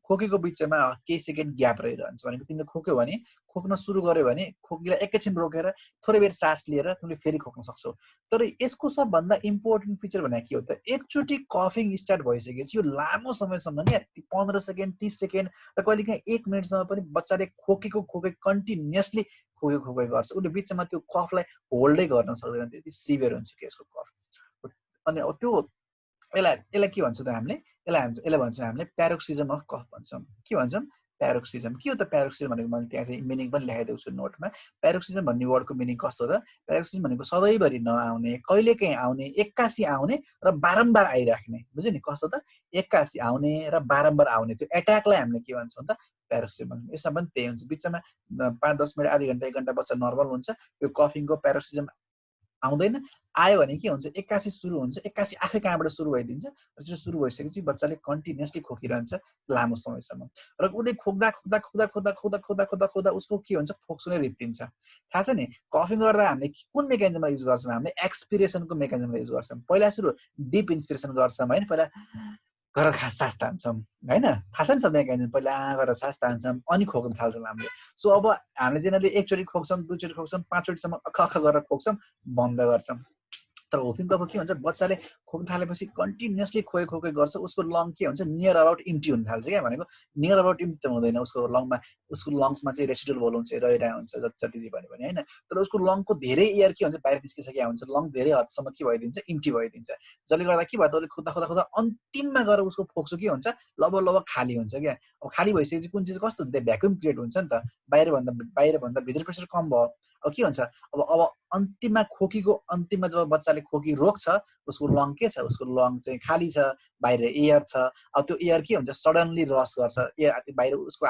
खोकीको बिचमा केही सेकेन्ड ग्याप रहिरहन्छ। भनेको तिमीले खोक्यो भने, खोक्न सुरु गर्यो भने खोकीलाई एकैछिन रोकेर थोरै बेर सास लिएर तिमीले फेरि खोक्न सक्छौ। तर यसको सबभन्दा इम्पोर्टेन्ट फिचर भनेको के हो त? एकचोटि कफिङ स्टार्ट भइसकेपछि यो लामो समयसम्म नि 15 सेकेन्ड 30 सेकेन्ड र कहिलेकाहीँ 1 मिनटसम्म पनि बच्चाले खोकेको कन्टिन्युअसली खोके गर्छ। उसले बिचमा त्यो कफलाई होल्डै गर्न सक्दैन, त्यति सिभियर हुन्छ कि यसको कफ। अनि त्यो यसलाई के भन्छौँ त हामीले? यसलाई भन्छौँ हामीले प्यारोक्सिजम अफ कफ भन्छौँ। के भन्छौँ? प्यारोक्सिजम। के हो त प्यारोक्सिजम भनेको? मैले त्यहाँ चाहिँ मिनिङ पनि लेखाइदिएको छु नोटमा। प्यारोक्सिजम भन्ने वर्डको मिनिङ कस्तो हो त? प्यारोक्सिजम भनेको सधैँभरि नआउने, कहिलेकाहीँ आउने, एक्कासी आउने र बारम्बार आइराख्ने। बुझ्यो नि? कस्तो त? एक्कासी आउने र बारम्बार आउने, त्यो एट्याकलाई हामीले के भन्छौँ त? प्यारोक्सिजम भन्छौँ। यसमा पनि त्यही हुन्छ, बिचमा 5-10 मिनट, आधी घन्टा 1 घन्टा बच्चा नर्मल हुन्छ। यो कफिङको प्यारोक्सिजम आउँदैन, आयो भने के हुन्छ, एक्कासी सुरु हुन्छ, एक्कासी आफै कहाँबाट सुरु भइदिन्छ र त्यो सुरु भइसकेपछि बच्चाले कन्टिन्युअसली खोकिरहन्छ लामो समयसम्म। र उसले खोक्दा उसको के हुन्छ, फोक्सो नै रित्तिन्छ। थाहा छ नि, कफिङ गर्दा हामीले कुन मेकानिजमलाई युज गर्छौँ? हामीले एक्सपिरेसनको मेकानिजमलाई युज गर्छौँ। पहिला सुरु डिप इन्सपिरेसन गर्छौँ होइन, पहिला गरेर सास तान्छौँ होइन, थाहा छ नि सब मेकानिजम। पहिला गरेर सास तान्छौँ अनि खोक्न थाल्छौँ हामीले। सो अब हामीले जेनरली एकचोटि खोक्छौँ, दुईचोटि खोक्छौँ, 5 चोटिसम्म अख गरेर खोक्छौँ, बन्द गर्छौँ। तर हुफिङ कफको के हुन्छ, बच्चाले खोक्न थालेपछि कन्टिन्युअसली खोके गर्छ, उसको लङ के हुन्छ, नियर अबाउट इम्टी हुन थाल्छ क्या। भनेको नियर अबाउट इम्टी त हुँदैन, उसको लङ्समा चाहिँ रेसिडुअल भोल्युम चाहिँ रहिरहेको हुन्छ जति जे भन्यो भने होइन। तर उसको लङको धेरै एयर के हुन्छ, बाहिर निस्किसकेको हुन्छ, लङ धेरै हदसम्म के भइदिन्छ, इम्टी भइदिन्छ। जसले गर्दा के भयो त, उसले खोज्दा अन्तिममा गएर उसको फोक्सो के हुन्छ, लगभग खाली हुन्छ क्या। अब खाली भइसकेपछि कुन चिज कस्तो हुन्छ, त्यो भ्याक्युम क्रिएट हुन्छ नि त, बाहिरभन्दा भित्र प्रेसर कम भयो। अब के हुन्छ, अब अन्तिममा खोकीको अन्तिममा जब बच्चाले खोकी रोक्छ, उसको लङ के छ, उसको लङ चाहिँ खाली छ, बाहिर एयर छ। अब त्यो एयर के हुन्छ, सडनली रस गर्छ, एयर बाहिर उसको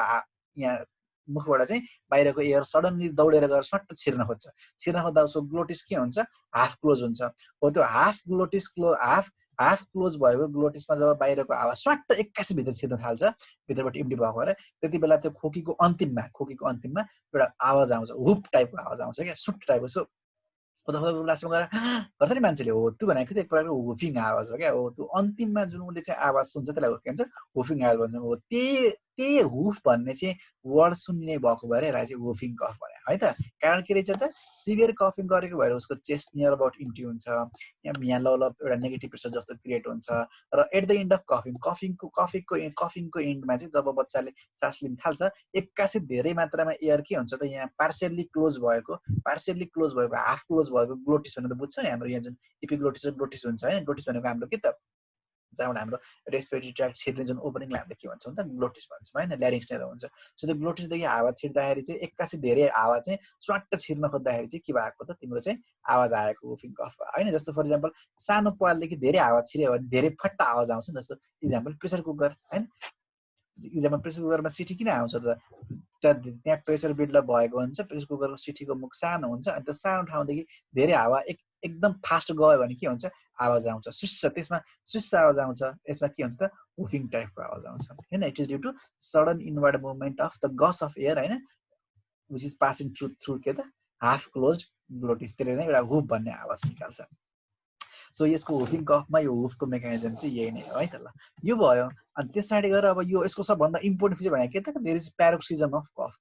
यहाँ मुखबाट चाहिँ बाहिरको एयर सडनली दौडेर गएर सट्ट छिर्न खोज्दा उसको ग्लोटिस के हुन्छ, हाफ क्लोज हुन्छ। हो त्यो हाफ क्लोज भएको ग्लोटिसमा जब बाहिरको हावा स्वाट्ट एक्कासी भित्र छिर्न थाल्छ, भित्रबाट इम्टी भएको भएर, त्यति बेला त्यो खोकीको अन्तिममा एउटा आवाज आउँछ, हुप टाइपको आवाज आउँछ क्या, सुट टाइपको। सो लास्टमा गएर गर्छ नि मान्छेले, हो त्यो भनेको चाहिँ एक प्रकारको हुफिङ आवाज हो क्या। हो त्यो अन्तिममा जुन उसले चाहिँ आवाज सुन्छ त्यसलाई के भन्छ, हुफिङ आवाज भन्छ। हो त्यही हुफ भन्ने चाहिँ वर्ड सुन्ने भएको भएर यसलाई चाहिँ हुफिङ कफ भने है त। कारण के रहेछ त, सिभियर कफिङ गरेको भएर उसको चेस्ट नियर अबाउट इम्टी हुन्छ, यहाँ ल एउटा नेगेटिभ प्रेसर जस्तो क्रिएट हुन्छ। र एट द एन्ड अफ कफिङको एन्डमा चाहिँ जब बच्चाले सास लिन थाल्छ, एक्कासी धेरै मात्रामा एयर के हुन्छ त, यहाँ पार्सियल्ली क्लोज भएको हाफ क्लोज भएको ग्लोटिस भनेर त बुझ्छ नि हाम्रो, यहाँ जुन इपिग्लोटिस र ग्लोटिस हुन्छ होइन। ग्लोटिस भनेको हाम्रो के त, जहाँबाट हाम्रो रेस्पिरेटरी ट्र्याक्ट छिर्ने जुन ओपनिङलाई हामीले के भन्छौँ त, ग्लोटिस भन्छौँ होइन, ल्यारिङ्स नेर हुन्छ। सो त्यो ग्लोटिसदेखि हावा छिर्दाखेरि चाहिँ एक्कासी धेरै हावा चाहिँ स्वाट्ट छिर्न खोज्दाखेरि चाहिँ के भएको त, तिम्रो चाहिँ आवाज आएको हुफिङ कफ होइन। जस्तो फर इक्जाम्पल सानो पालदेखि धेरै हावा छिर्यो भने धेरै फट्टा आवाज आउँछ नि। जस्तो इक्जाम्पल प्रेसर कुकर होइन, इक्जाम्पल प्रेसर कुकरमा सिटी किन आउँछ त, त्यहाँ प्रेसर बिल्डअप भएको हुन्छ, प्रेसर कुकरको सिटीको मुख सानो हुन्छ, अनि त्यो सानो ठाउँदेखि धेरै हावा एकदम फास्ट गयो भने के हुन्छ, आवाज आउँछ सुस्स, त्यसमा सुस्स आवाज आउँछ। यसमा के हुन्छ त, हुफिङ टाइपको आवाज आउँछ होइन। It is due to sudden inward movement of the gush of air होइन, विच इज पासिङ थ्रु के त, हाफ क्लोज ग्लोटिस, त्यसले नै एउटा हुफ भन्ने आवाज निकाल्छ। सो यसको हुफिङ कफमा यो हुफको मेकानिजम चाहिँ यही नै हो है त। ल यो भयो। अनि त्यसपछि गएर अब यो यसको सबभन्दा इम्पोर्टेन्ट फिचर भनेको के त, देयर इज प्यारोक्सिजम अफ कफ।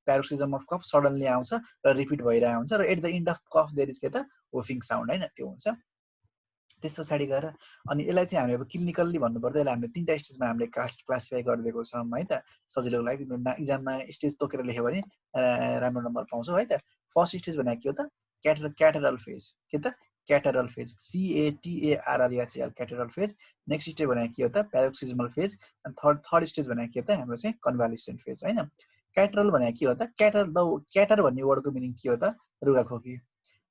प्यारोक्सिजम अफ कफ सडनली आउँछ र रिपिट भइरहेको हुन्छ, र एट द एन्ड अफ कफ देयर इज के त, हुफिङ साउन्ड होइन, त्यो हुन्छ। त्यस पछाडि गएर अनि यसलाई चाहिँ हामी अब क्लिनिकल्ली भन्नुपर्दा यसलाई हामीले 3टा स्टेजमा हामीले क्लासिफाई गरिदिएको छौँ है त, सजिलोको लागि। तिम्रो इक्जाममा स्टेज तोकेर लेख्यो भने राम्रो नम्बर पाउँछौ है त। फर्स्ट स्टेज भनेको के हो त, क्याटरल फेज, के त, catarrhal phase, CATARRL catarrhal phase. Next stage भनेको के हो त, प्यारोक्सिजमल फेज। अनि थर्ड स्टेज भनेको के त, हाम्रो चाहिँ कन्भालेसेन्ट फेज होइन। क्याटरल भनेको के हो त, क्याटर भन्ने वर्डको मिनिङ के हो त, रुगाखोकी।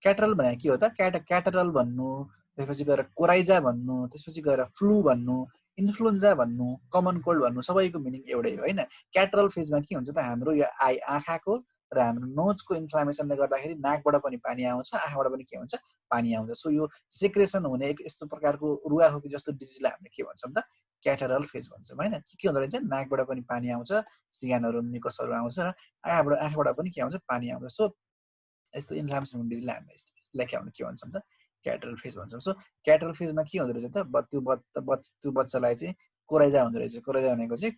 क्याटरल भनेको के हो त, क्याटरल भन्नु त्यसपछि गएर कोराइजा भन्नु, त्यसपछि गएर फ्लू भन्नु, इन्फ्लुएन्जा भन्नु, कमन कोल्ड भन्नु, सबैको मिनिङ एउटै हो हैन। क्याटरल फेजमा के हुन्छ त हाम्रो यो आँखाको र हाम्रो नोजको इन्फ्लामेसनले गर्दाखेरि नाकबाट पनि पानी आउँछ, आँखाबाट पनि के हुन्छ पानी आउँछ। सो यो सेक्रेसन हुने एक यस्तो प्रकारको रुवाखोकी जस्तो डिजिजलाई हामीले के भन्छौँ त क्याटरल फेज भन्छौँ हैन। के हुँदो रहेछ नाकबाट पनि पानी आउँछ, सिगानहरू निकसहरू आउँछ र आँखाबाट पनि के आउँछ पानी आउँछ। सो यस्तो इन्फ्लामेसन हुने डिजिजलाई हामीले यसलाई के भन्छौँ त क्याटरल फेज भन्छौँ। सो क्याटरल फेजमा के हुँदो रहेछ त त्यो बच्चालाई चाहिँ कोराइजा हुँदो रहेछ। कोराइजा भनेको चाहिँ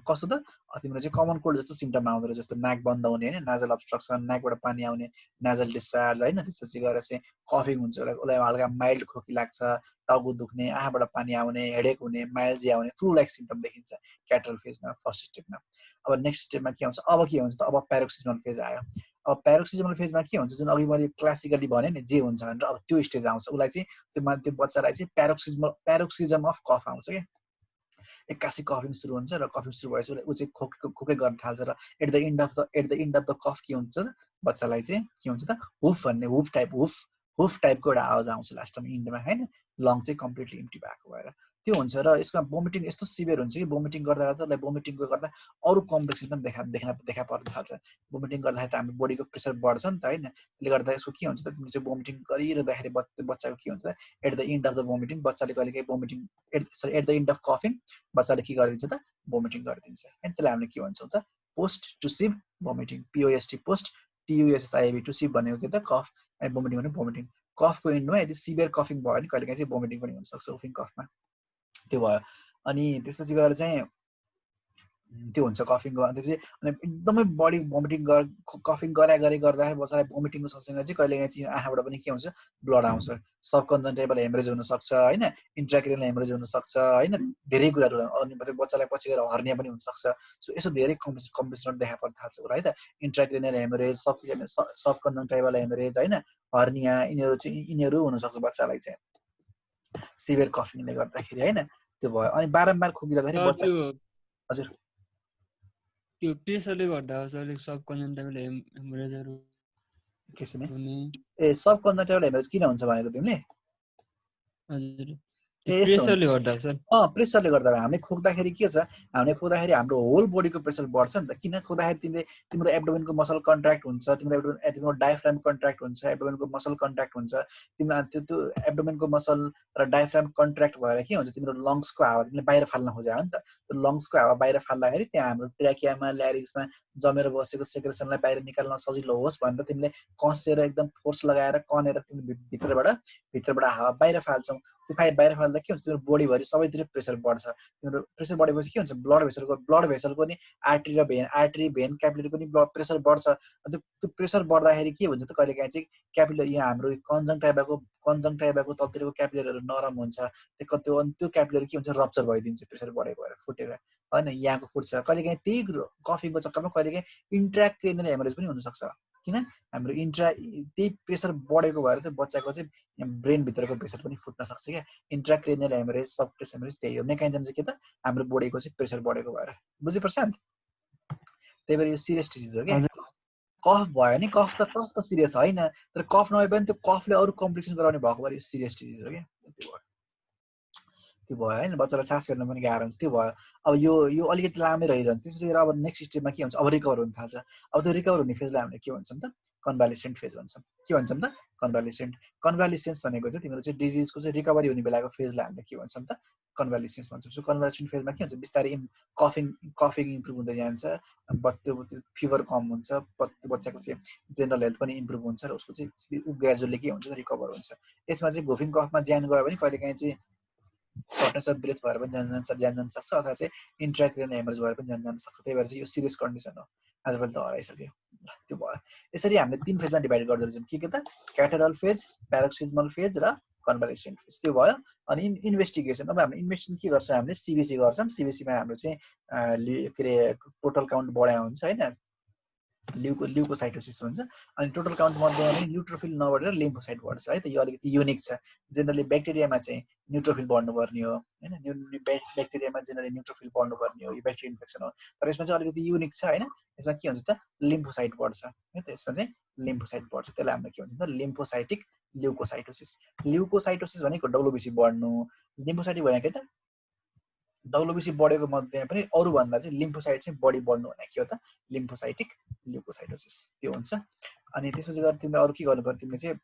कस्तो त तिम्रो चाहिँ कमन कोल्ड जस्तो सिम्टम आउँदो रहेछ, जस्तो नाक बन्द हुने होइन, नाजल अब्स्ट्रक्सन, नाकबाट पानी आउने, नाजल डिस्चार्ज होइन। त्यसपछि गएर चाहिँ कफिङ हुन्छ, उसलाई हल्का माइल्ड खोकी लाग्छ, टाउको दुख्ने, आँखाबाट पानी आउने, हेडेक हुने, माइल्जिया आउने, फ्लू लाइक सिम्टम देखिन्छ क्याटरल फेजमा फर्स्ट स्टेपमा। अब नेक्स्ट स्टेपमा के हुन्छ, अब के हुन्छ त अब प्यारोक्सिजमल फेज आयो। अब प्यारोक्सिजमल फेजमा के हुन्छ जुन अघि मैले क्लासिकली भने नि जे हुन्छ भनेर अब त्यो स्टेज आउँछ। उसलाई चाहिँ त्यो बच्चालाई चाहिँ प्यारोक्सिजम अफ कफ आउँछ क्या। एक्कासी कफिङ सुरु हुन्छ र कफिङ सुरु भएपछि ऊ चाहिँ खोकै गर्न थाल्छ र at the end of the cough के हुन्छ त बच्चालाई चाहिँ के हुन्छ त हुफ भन्ने हुफ टाइपको एउटा आवाज आउँछ लास्टमा इन्डमा होइन, लङ चाहिँ कम्प्लिटली इम्टी भएको भएर त्यो हुन्छ। र यसमा भोमिटिङ यस्तो सिभियर हुन्छ कि भोमिटिङ गर्दा गर्दा भोमिटिङको गर्दा अरू कम्प्लेक्सन पनि देखा पर्न थाल्छ। भोमिटिङ गर्दाखेरि त हाम्रो बडीको प्रेसर बढ्छ नि त होइन, त्यसले गर्दा यसको के हुन्छ त तिम्रो चाहिँ भोमिटिङ गरिरहँदाखेरि बच्चाको के हुन्छ त at the end of the vomiting बच्चाले कहिलेकाहीँ vomiting at the end of कफिङ बच्चाले के गरिदिन्छ त भोमिटिङ गरिदिन्छ होइन। त्यसलाई हामीले के भन्छौँ त पोस्ट टुसिभ भोमिटिङ, पिओएसटी पोस्ट TUSSIV टुसिभ भनेको के त कफ अनि भोमिटिङ भने भोमिटिङ। कफको इन्डमा यदि सिभियर कफिङ भयो भने कहिलेकाहीँ चाहिँ भोमिटिङ पनि हुनसक्छ उफिङ कफमा, त्यो भयो। अनि त्यसपछि गएर चाहिँ त्यो हुन्छ कफिङ गर्दाखेरि अनि एकदमै बडी भोमिटिङ कफिङ गर्दाखेरि बच्चालाई भोमिटिङको सँगसँगै चाहिँ कहिलेकाहीँ चाहिँ आँखाबाट पनि के हुन्छ ब्लड आउँछ, सबकन्जन्टाइभल हेमरेज हुनसक्छ होइन, इन्ट्राक्रेनियल हेमरेज हुनसक्छ होइन, धेरै कुराहरू। अनि बच्चालाई पछि गएर हर्निया पनि हुनसक्छ। सो यसो धेरै कम्प्लिकेसन देखा पर्न थाल्छ है त, इन्ट्राक्रेनियल हेमरेज, सबकन्जन्टाइभल हेमरेज होइन, हर्निया, यिनीहरू हुनसक्छ बच्चालाई चाहिँ सिभियर कफिङले गर्दाखेरि होइन। त्यो भयो। अनि बारम्बार खोकिरहँदाखेरि बच्चा हजुर त्यो प्रेसरले गर्दा अलिक सबकन्जन्टाइभल हेमरेजहरू के छ नि हुने। ए सबकन्जन्टाइभल हेमरेज किन हुन्छ भनेको तिमीले? हजुर ए यस्तो प्रेसरले गर्दा सर। प्रेसरले गर्दा हामीले खोक्दाखेरि के छ, हामीले खोक्दाखेरि हाम्रो होल बडीको प्रेसर बढ्छ नि त। किन खोक्दाखेरि तिम्रो एब्डोमेनको मसल कन्ट्र्याक्ट हुन्छ, तिम्रो डायफ्राम कन्ट्र्याक्ट हुन्छ, एब्डोमेनको मसल कन्ट्र्याक्ट हुन्छ। तिम्रो त्यो एब्डोमेनको मसल र डायफ्राम कन्ट्र्याक्ट भएर के हुन्छ तिम्रो लङ्सको हावा तिमीले बाहिर फाल्न खोज्यो नि त। त्यो लङ्सको हावा बाहिर फाल्दाखेरि त्यहाँ हाम्रो ट्र्याकियामा ल्यारिक्समा जमेर बसेको सेक्रेसनलाई बाहिर निकाल्न सजिलो होस् भनेर तिमीले कसेर एकदम फोर्स लगाएर कनेर तिमीले भित्रबाट हावा बाहिर फाल्छौ। त्यो बाहिर फाल्दा के हुन्छ तिम्रो बोडीभरि सबैतिर प्रेसर बढ्छ। तिम्रो प्रेसर बढेपछि के हुन्छ ब्लड भेसलको नि आर्टरी भेन क्यापिलरी पनि प्रेसर बढ्छ। त्यो प्रेसर बढ्दाखेरि के हुन्छ त कहिलेकाहीँ चाहिँ क्यापिलर यहाँ हाम्रो कन्जङ्टाइभाको तलतिरको क्यापिलरहरू नरम हुन्छ, त्यो क्यापिलर के हुन्छ रप्चर भइदिन्छ प्रेसर बढेको भएर फुटेर होइन, यहाँको फुट्छ। कहिलेकाहीँ त्यही कफिङको चक्करमा कहिलेकाहीँ इन्ट्राक्रेनियल हेमरेज पनि हुनसक्छ। किन हाम्रो त्यही प्रेसर बढेको भएर त्यो बच्चाको चाहिँ ब्रेनभित्रको प्रेसर पनि फुट्न सक्छ क्या। इन्ट्राक्रेनियल हेमरेज, सबक्रेस हेमरेज त्यही हो। मेकानिजम चाहिँ के त हाम्रो बडीको चाहिँ प्रेसर बढेको भएर। बुझ्यो प्रशान्त? त्यही भएर यो सिरियस डिजिज हो क्या। कफ भयो नि कफ त सिरियस होइन, तर कफ नभए पनि त्यो कफले अरू कम्प्लिकेसन गराउने भएको भएर यो सिरियस डिजिज हो क्या। त्यो भयो होइन, बच्चालाई सास फेर्न पनि गाह्रो हुन्छ। त्यो भयो। अब यो अलिकति लामै रहिरहन्छ। त्यसपछि अब नेक्स्ट स्टेपमा के हुन्छ अब रिकभर हुन थाल्छ। अब त्यो रिकभर हुने फेजलाई हामीले के भन्छौँ त कन्भालेसेन्ट फेज भन्छौँ। के भन्छौँ त कन्भालेसेन्स भनेको चाहिँ तिम्रो चाहिँ डिजिजको चाहिँ रिकभरी हुने बेलाको फेजलाई हामीले के भन्छौँ त कन्भालेसेन्स भन्छौँ। सो कन्भालेसेन्ट फेजमा के हुन्छ बिस्तारै कफिङ इम्प्रुभ हुँदै जान्छ, त्यो फिभर कम हुन्छ, बच्चाको चाहिँ जेनरल हेल्थ पनि इम्प्रुभ हुन्छ र उसको चाहिँ ग्रेजुअली के हुन्छ रिकभर हुन्छ। यसमा चाहिँ घोफिङ कफमा ज्यान गयो भने कहिलेकाहीँ चाहिँ सर्टनेस अफ ब्रेथ भएर पनि ज्यान जान सक्छ, अथवा चाहिँ इन्ट्राक्रेनियल हेमरेज भएर पनि जान सक्छ। त्यही भएर चाहिँ यो सिरियस कन्डिसन हो। आजभोलि त हराइसक्यो। त्यो भयो। यसरी हामीले 3 फेजमा डिभाइड गर्दो रहेछौँ। के त क्याटरल फेज, प्यारोक्सिजमल फेज र कन्भालेसेन्ट फेज। त्यो भयो। अनि इन्भेस्टिगेसन, अब हामीले इन्भेस्टिगेसन के गर्छौँ हामीले सिबिसी गर्छौँ। सिबिसीमा हाम्रो चाहिँ के अरे टोटल काउन्ट बढाइ हुन्छ होइन, ल्युकोसाइटोसिस हुन्छ अनि टोटल काउन्ट मध्येमा पनि न्युट्रोफिल नबढेर लिम्फोसाइट बढ्छ है त यो अलिकति युनिक छ जेनरली ब्याक्टेरियामा चाहिँ न्युट्रोफिल बढ्नुपर्ने हो हैन ब्याक्टेरियामा जेनरली न्युट्रोफिल बढ्नुपर्ने हो यो ब्याक्टेरिया इन्फेक्सन हो तर यसमा चाहिँ अलिकति युनिक छ हैन यसमा के हुन्छ त लिम्फोसाइट बढ्छ है त यसमा चाहिँ लिम्फोसाइट बढ्छ त्यसलाई हामीले के भन्छ त लिम्फोसाइटिक ल्युकोसाइटोसिस भनेको डब्ल्युबिसी बढ्नु लिम्फोसाइटिक भनेको त डब्ल्युबिसी बढेको मध्येमा पनि अरु भन्दा चाहिँ लिम्फोसाइट चाहिँ बढी बढ्नु भने के हो त लिम्फोसाइटिक ल्युकोसाइटोसिस त्यो हुन्छ अनि त्यसपछि गएर तिमीले अरु के गर्नु पर्यो तिमीले चाहिँ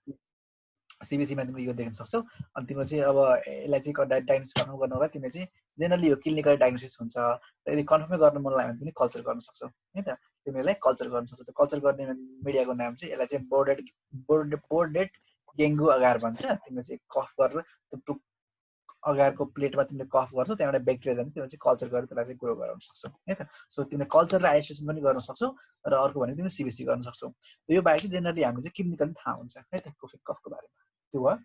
सीबीसीमा तिमीले यो देख्न सक्छौ अनि तिम्रो चाहिँ अब यसलाई चाहिँ डायग्नोसिस गर्नुको लागि तिमीले चाहिँ जेनरली यो क्लिनिकल डायग्नोसिस हुन्छ र यदि कन्फर्मै गर्न मन लाग्यो भने तिमीले कल्चर गर्न सक्छौ है त तिमीलाई कल्चर गर्न सक्छौ त्यो कल्चर गर्ने मिडियाको नाम चाहिँ यसलाई चाहिँ बोर्डेड डेङ्गु अगार भन्छ तिमीले चाहिँ कफ गरेर त्यो अगारको प्लेटमा तिमीले कफ गर्छौ त्यहाँबाट ब्याक्टेरिया जान्छ तिमीले चाहिँ कल्चर गरेर त्यसलाई चाहिँ ग्रो गराउन सक्छौ है त सो तिमीले कल्चर र आइसोलेसन पनि गर्न सक्छौ र अर्को भने तिमीले सीबीसी गर्न सक्छौ यो बाहेक चाहिँ जेनरली हामीले चाहिँ क्लिनिकली थाहा हुन्छ है त कोभिड कफको बारेमा त्यो भयो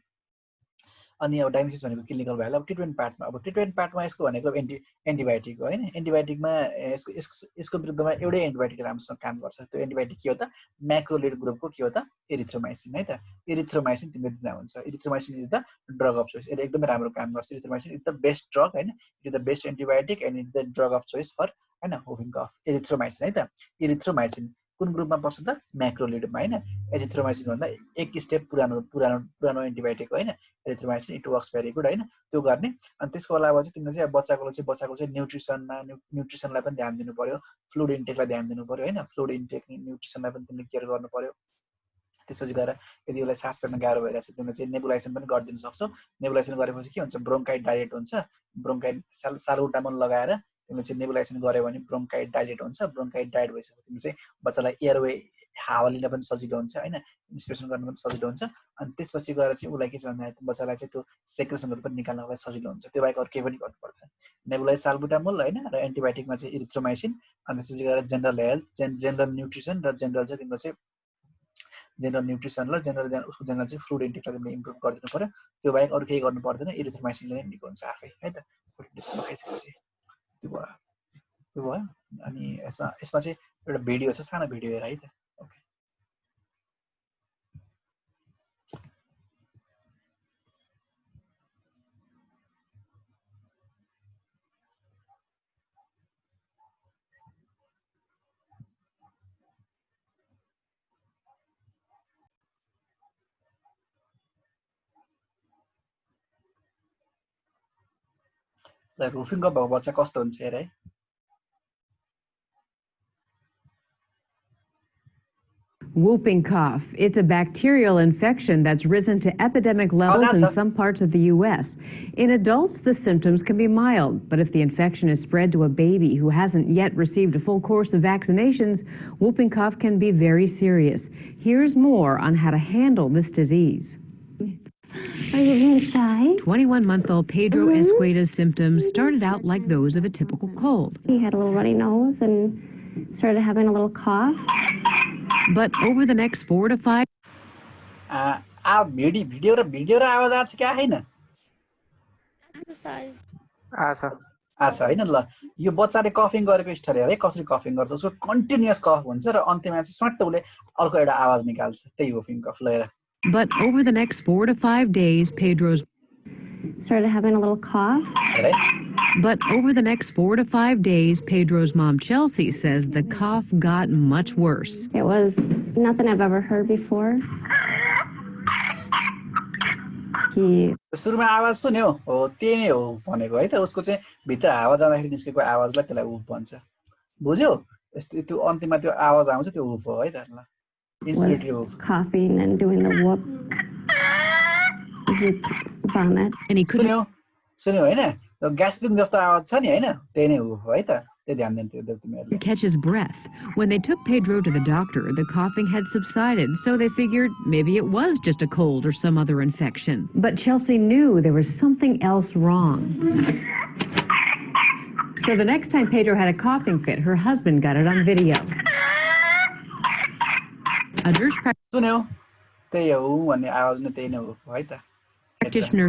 अनि अब डायग्नोसिस भनेको क्लिनिकल भयो अब ट्रिटमेन्ट पार्टमा यसको भनेको एन्टिबायोटिक हो हैन एन्टिबायोटिकमा यसको विरुद्धमा एउटै एन्टिबायोटिक राम्रोसँग काम गर्छ त्यो एन्टिबायोटिक के हो त म्याक्रोलिड ग्रुपको के हो त एरिथ्रोमाइसिन है त एरिथ्रोमाइसिन तिमीले दिँदा हुन्छ erythromycin is the drug of choice यसले एकदमै राम्रो काम गर्छ erythromycin is the best drug हैन it is the best antibiotic and it is the drug of choice for हैन होभिङ कफ एरिथ्रोमाइसिन है त एरिथ्रोमाइसिन कुन ग्रुपमा पर्छ त म्याक्रोलिडमा हैन एजिथ्रोमाइसिन भन्दा एक स्टेप पुरानो एन्टिबायोटिक हो हैन azithromycin it works very good हैन त्यो गर्ने अनि त्यसको अलावा चाहिँ तिमीले चाहिँ बच्चाको चाहिँ न्युट्रिसनलाई पनि ध्यान दिनु पर्यो फ्लुइड इन्टेकलाई ध्यान दिनु पर्यो हैन फ्लुइड इन्टेक न्युट्रिसनलाई पनि तिमीले केयर गर्नु पर्यो त्यसपछि गएर यदि उसलाई सास फेर्न गाह्रो भइरहेछ तिमीले चाहिँ नेबुलाइजेसन पनि गरिदिन सक्छौ नेबुलाइजेसन गरेपछि के हुन्छ ब्रोन्काइट डाइलेट हुन्छ ब्रोन्काइट साल्बुटामोल लगाएर तिमीले चाहिँ नेबुलाइजेसन गर्यो भने ब्रोन्काइट डाइलेट हुन्छ ब्रोन्काइट डाइलेट भइसकेपछि तिमीले चाहिँ बच्चालाई एयरवे हावा लिन पनि सजिलो हुन्छ हैन इन्स्पिरेसन गर्न पनि सजिलो हुन्छ अनि त्यसपछि गएर चाहिँ उसलाई के छ भन्दा बच्चालाई चाहिँ त्यो सेक्रेसनहरु पनि निकाल्नलाई सजिलो हुन्छ त्यो बाहेक अरु केही पनि गर्नु पर्दैन नेबुलाइज साल्बुटामोल हैन र एन्टिबायोटिकमा चाहिँ इरिथ्रोमाइसिन अनि त्यसपछि गएर जनरल हेल्थ जनरल न्युट्रिसन र जनरल चाहिँ तिम्रो चाहिँ जनरल न्युट्रिसन र उसको जनरल चाहिँ फ्लुइड इन्टेकलाई तिमीले इम्प्रुभ गरिदिनु पर्यो त्यो बाहेक अरु केही गर्नु पर्दैन इरिथ्रोमाइसिनले नै निको हुन्छ आफै है त खाइसकेपछि त्यो भयो अनि यसमा चाहिँ एउटा भिडियो छ सानो भिडियो हेर है त ओके रुफिङ कफ भएको बच्चा कस्तो हुन्छ हेर है Whooping cough. It's a bacterial infection that's risen to epidemic levels in some parts of the U.S. In adults, the symptoms can be mild, but if the infection is spread to a baby who hasn't yet received a full course of vaccinations, whooping cough can be very serious. Here's more on how to handle this disease. Are you being shy? 21-month-old Pedro Escueda's symptoms started out like those of a typical cold. He had a little runny nose and started having a little cough. But over the next 4 to 5 video र आवाज आछ क्या हैन आछ हैन ल यो बच्चाले कफिङ गरेको स्टाइल हेर है कसरी कफिङ गर्छ उसको कन्टिन्युअस कफ हुन्छ र अन्त्यमा चाहिँ स्वाट्ट उले अर्को एउटा आवाज निकाल्छ त्यही हो फिङ कफ ल हेर But over the next 4 to 5 days, Pedro's started having a little cough. But over the next 4 to 5 days, Pedro's mom, Chelsea, says the cough got much worse. It was nothing I've ever heard before. सुरुमा आवाज सुन्यो हो त्यही नै हो भनेको है त उसको चाहिँ भित्र हावा जाँदाखेरि निस्केको आवाजलाई त्यसलाई उफ भन्छ बुझ्यौ यस्तो त्यो अन्तिममा त्यो आवाज आउँछ त्यो उफ हो है त ल was coughing and doing the whoop with vomit. And he couldn't सुन्यो हैन त्यो ग्यास्पिङ जस्तो आवाज छ नि हैन त्यही नै हो है त त्यो ध्यान दिनु त्यो तिमीहरुले catch his breath. When they took Pedro to the doctor, the coughing had subsided, so they figured maybe it was just a cold or some other infection. But Chelsea knew there was something else wrong. So the next time Pedro had a coughing fit, her husband got it on video. A nurse practitioner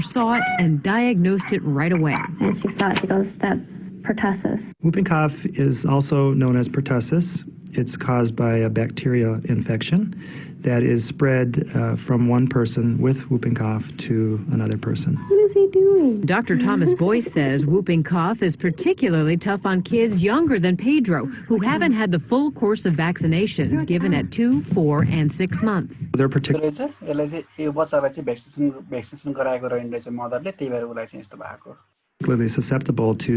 saw it and diagnosed it right away. And she saw it, she goes, that's pertussis. Whooping cough is also known as pertussis, It's caused by a bacterial infection that is spread from one person with whooping cough to another person. What is he doing? Dr. Thomas Boyce says whooping cough is particularly tough on kids younger than Pedro, who haven't had the full course of vaccinations given at 2, 4, and 6 months. They're particularly रहेछ यसलाई चाहिँ यो बच्चालाई चाहिँ vaccination गराएको रहेन रहेछ मदरले त्यही भएर उसलाई चाहिँ यस्तो भएको susceptible to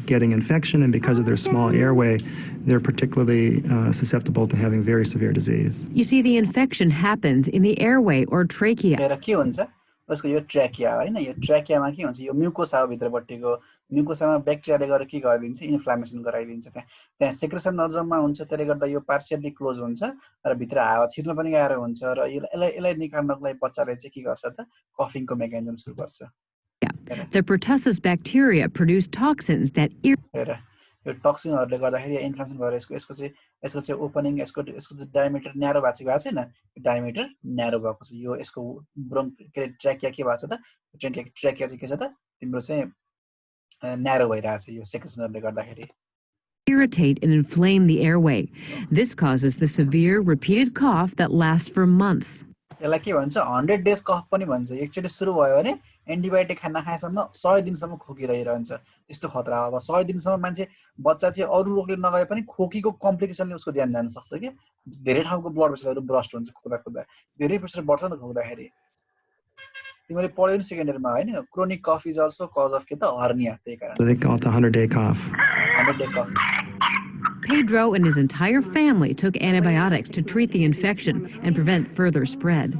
getting infection, and because of their small airway, they're particularly susceptible to having very severe disease. You see, the infection happens in the airway or trachea. र के हुन्छ उसको यो ट्र्याकिया हैन यो ट्र्याकियामा के हुन्छ यो म्युकोसा भित्रपट्टिको म्युकोसामा ब्याक्टेरियाले गरेर के गरिदिन्छ इन्फ्लामेसन गराइदिन्छ त्यहाँ सेक्रेसन नर्जममा हुन्छ त्यसले गर्दा यो पार्शियली क्लोज हुन्छ र भित्र हावा छिर्न पनि गाह्रो हुन्छ र यसलाई निकाल्नको लागि बच्चाले चाहिँ के गर्छ त कफिङको मेकानिजम सुरु गर्छ The pertussis bacteria produce toxins that हेर यो टक्सिनहरुले गर्दाखेरि इन्फ्लेमेसन भएर यसको चाहिँ ओपनिङ यसको चाहिँ डायमिटर न्यारो भएको छैन डायमिटर न्यारो भएको छ यो यसको के ट्र्याकिया के भएको छ त ट्र्याकिया चाहिँ के छ त तिम्रो चाहिँ न्यारो भइरहेछ यो सेक्रेसनहरुले गर्दाखेरि irritate and inflame the airway. This causes the severe repeated cough that lasts for months. यसलाई के भन्छ 100 डेज कफ पनि भन्छ एकचोटी सुरु भयो भने एन्टिबायोटिक खाना खाएसम्म 100 दिनसम्म खोकी रहिरहन्छ त्यस्तो खतरा अब 100 दिनसम्म मान्छे बच्चा चाहिँ अरु रोगले नगए पनि खोकीको कम्प्लिकेसनले उसको ज्यान जान सक्छ के धेरै ठाउँको ब्लड प्रेसरहरु ब्रस्ट हुन्छ खोक्दा धेरै प्रेसर बढ्छ नि त खोक्दाखेरि तिमीले पढ्यौ नि सेकेन्डरीमा हैन क्रोनिक कफ इज अल्सो कज अफ के त हर्निया त्यही कारण They call it the 100-day cough. 100 day कफ Pedro and his entire family took antibiotics to treat the infection and prevent further spread.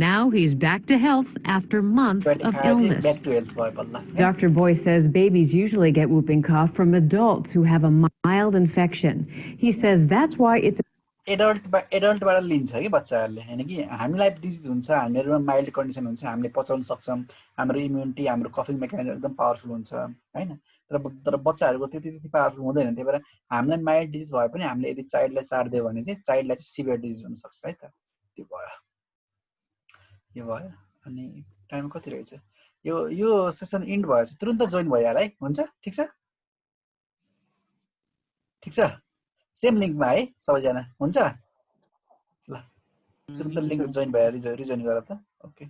Now he's back to health after months of illness. back to health भयो बल्ल Dr. Boyce says babies usually get whooping cough from adults who have a mild infection. He says that's why it's एडल्टबाट लिन्छ कि बच्चाहरुले हैन कि हामीलाई disease हुन्छ हामीहरुमा mild condition हुन्छ हामीले पचाउन सक्छौं हाम्रो इम्युनिटी हाम्रो कफिङ मेकानिजम एकदम पावरफुल हुन्छ हैन तर बच्चाहरुको त्यति पावरफुल हुँदैन त्यही भएर हामीलाई माइल्ड डिजिज भए पनि हामीले यदि चाइल्डलाई सार्दियो भने चाहिँ चाइल्डलाई चाहिँ सिभियर डिजिज हुन सक्छ है त त्यो भयो यो भयो अनि टाइम कति रहेछ यो सेसन इन्ड भएछ तुरुन्त जोइन भइहाल है हुन्छ ठीक छ सेम लिंकमा है सबैजना हुन्छ ल तुरुन्त लिंक जोइन भएर रिजोइन गर त ओके